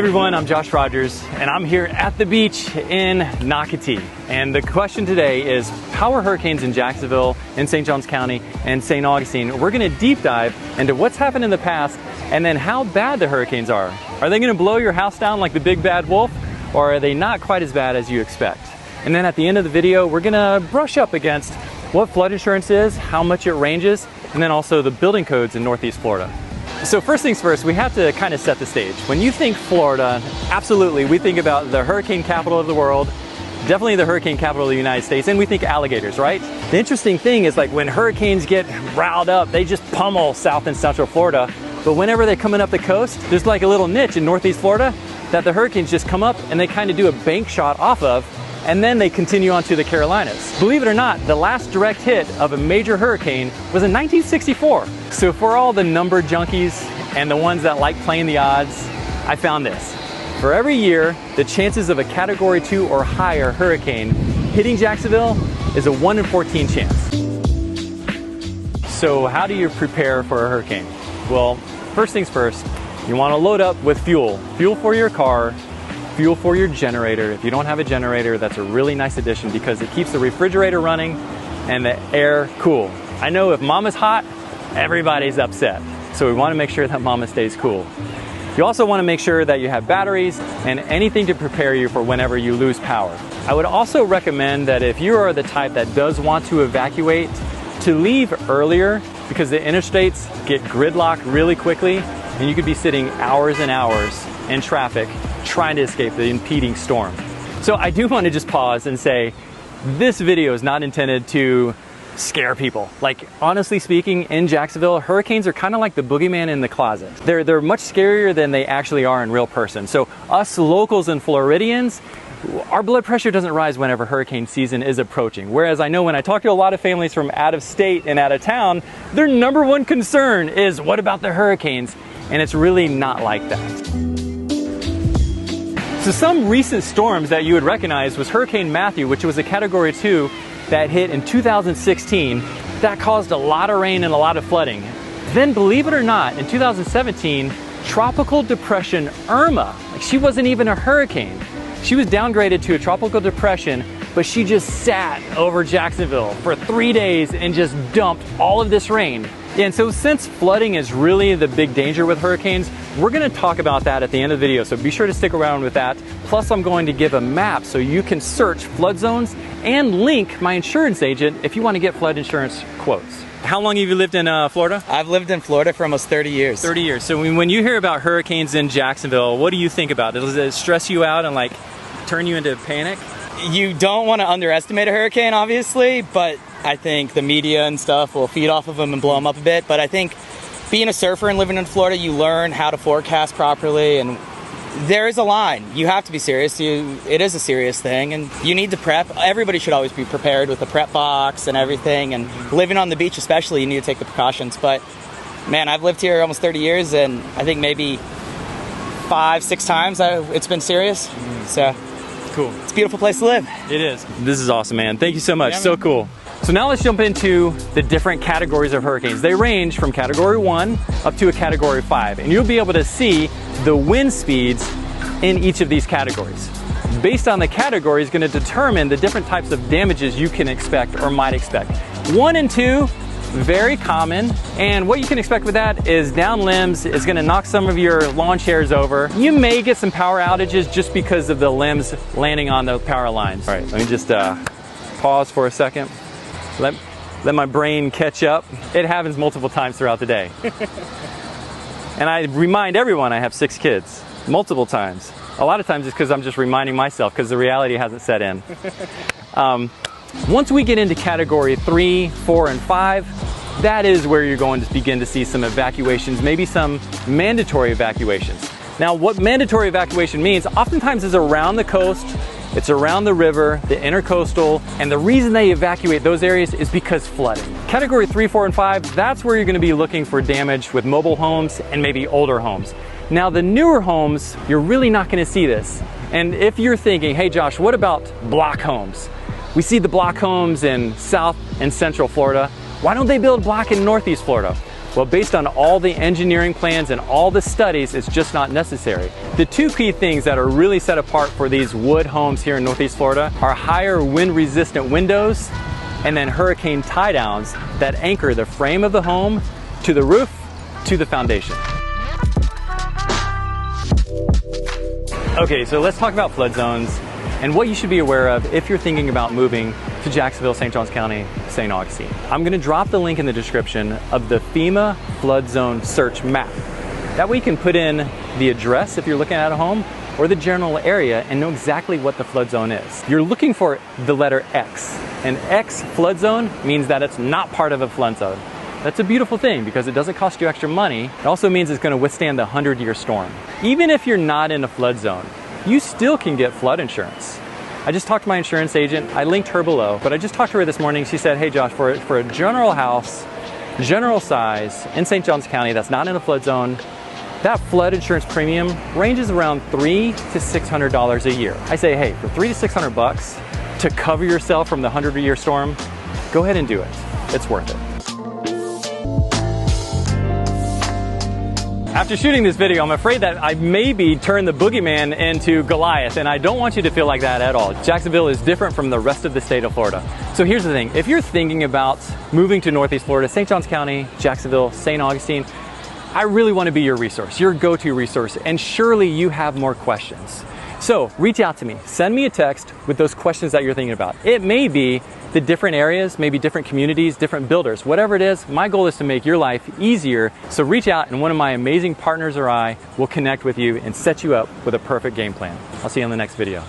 everyone, I'm JoshRogers, and I'm here at the beach in Nocatee. And the question today is, how are hurricanes in Jacksonville, in St. Johns County, and St. Augustine? We're gonna deep dive into what's happened in the past, and then how bad the hurricanes are. Are they gonna blow your house down like the big bad wolf, or are they not quite as bad as you expect? And then at the end of the video, we're gonna brush up against what flood insurance is, how much it ranges, and then also the building codes in Northeast Florida. So first things first, we have to kind of set the stage. When you think Florida, absolutely, we think about the hurricane capital of the world, definitely the hurricane capital of the United States, and we think alligators, right? The interesting thing is, like, when hurricanes get riled up, they just pummel South and Central Florida. But whenever they're coming up the coast, there's like a little niche in Northeast Florida that the hurricanes just come up and they kind of do a bank shot off of, and then they continue on to the Carolinas. Believe it or not, the last direct hit of a major hurricane was in 1964. So for all the number junkies and the ones that like playing the odds, I found this. For every year, the chances of a Category 2 or higher hurricane hitting Jacksonville is a 1 in 14 chance. So how do you prepare for a hurricane? Well, first things first, you want to load up with fuel. Fuel for your car, fuel for your generator. If you don't have a generator, that's a really nice addition because it keeps the refrigerator running and the air cool. I know if mama's hot, everybody's upset. So we want to make sure that mama stays cool. You also want to make sure that you have batteries and anything to prepare you for whenever you lose power. I would also recommend that if you are the type that does want to evacuate, to leave earlier because the interstates get gridlocked really quickly and you could be sitting hours and hours in traffic trying to escape the impeding storm. So I do want to just pause and say, this video is not intended to scare people. Like, honestly speaking, in Jacksonville, hurricanes are kind of like the boogeyman in the closet. They're much scarier than they actually are in real person. So us locals and Floridians, our blood pressure doesn't rise whenever hurricane season is approaching. Whereas I know when I talk to a lot of families from out of state and out of town, their number one concern is, what about the hurricanes? And it's really not like that. So some recent storms that you would recognize was Hurricane Matthew, which was a Category 2 that hit in 2016. That caused a lot of rain and a lot of flooding. Then, believe it or not, in 2017, Tropical Depression Irma, like, she wasn't even a hurricane. She was downgraded to a tropical depression, but she just sat over Jacksonville for 3 days and just dumped all of this rain. And so since flooding is really the big danger with hurricanes, we're gonna talk about that at the end of the video, so be sure to stick around with that. Plus, I'm going to give a map so you can search flood zones and link my insurance agent if you want to get flood insurance quotes. How long have you lived in Florida? I've lived in Florida for almost 30 years. 30 years. So when you hear about hurricanes in Jacksonville, what do you think about it? Does it stress you out and like turn you into panic? You don't want to underestimate a hurricane, obviously, but I think the media and stuff will feed off of them and blow them up a bit. But I think being a surfer and living in Florida, you learn how to forecast properly, and there is a line. You have to be serious. It is a serious thing, and you need to prep. Everybody should always be prepared with a prep box and everything, and living on the beach especially, you need to take the precautions. But man, I've lived here almost 30 years, and I think maybe 5-6 times it's been serious. So cool. It's a beautiful place to live. It is. This is awesome, man. Thank you so much. Yeah, so cool. So now let's jump into the different categories of hurricanes. They range from Category 1 up to a Category 5, and you'll be able to see the wind speeds in each of these categories. Based on the category is going to determine the different types of damages you can expect or might expect. 1 and 2, very common, and what you can expect with that is down limbs. Is going to knock some of your lawn chairs over. You may get some power outages just because of the limbs landing on the power lines. All right, let me just pause for a second. Let my brain catch up. It happens multiple times throughout the day. And I remind everyone I have 6 kids, multiple times. A lot of times it's because I'm just reminding myself because the reality hasn't set in. Once we get into Category 3, 4, and 5, that is where you're going to begin to see some evacuations, maybe some mandatory evacuations. Now, what mandatory evacuation means oftentimes is around the coast. It's around the river, the intercoastal, and the reason they evacuate those areas is because flooding. Category 3, 4, and 5, that's where you're going to be looking for damage with mobile homes and maybe older homes. Now, the newer homes, you're really not going to see this. And if you're thinking, hey Josh, what about block homes? We see the block homes in South and Central Florida. Why don't they build block in Northeast Florida? Well, based on all the engineering plans and all the studies, it's just not necessary. The two key things that are really set apart for these wood homes here in Northeast Florida are higher wind-resistant windows and then hurricane tie-downs that anchor the frame of the home to the roof to the foundation. Okay, so let's talk about flood zones and what you should be aware of if you're thinking about moving to Jacksonville, St. Johns County, St. Augustine. I'm going to drop the link in the description of the FEMA flood zone search map. That way you can put in the address if you're looking at a home or the general area and know exactly what the flood zone is. You're looking for the letter X. An X flood zone means that it's not part of a flood zone. That's a beautiful thing because it doesn't cost you extra money. It also means it's going to withstand the 100-year storm. Even if you're not in a flood zone, you still can get flood insurance. I just talked to my insurance agent. I linked her below, but I just talked to her this morning. She said, hey Josh, for a general house, general size in St. Johns County that's not in a flood zone, that flood insurance premium ranges around $300 to $600 a year. I say, hey, for $300 to $600 to cover yourself from the 100-year storm, go ahead and do it. It's worth it. After shooting this video, I'm afraid that I maybe turned the boogeyman into Goliath, and I don't want you to feel like that at all. Jacksonville is different from the rest of the state of Florida. So here's the thing, if you're thinking about moving to Northeast Florida, St. Johns County, Jacksonville, St. Augustine, I really want to be your resource, your go-to resource, and surely you have more questions. So reach out to me, send me a text with those questions that you're thinking about. It may be the different areas, maybe different communities, different builders, whatever it is, my goal is to make your life easier. So reach out and one of my amazing partners or I will connect with you and set you up with a perfect game plan. I'll see you on the next video.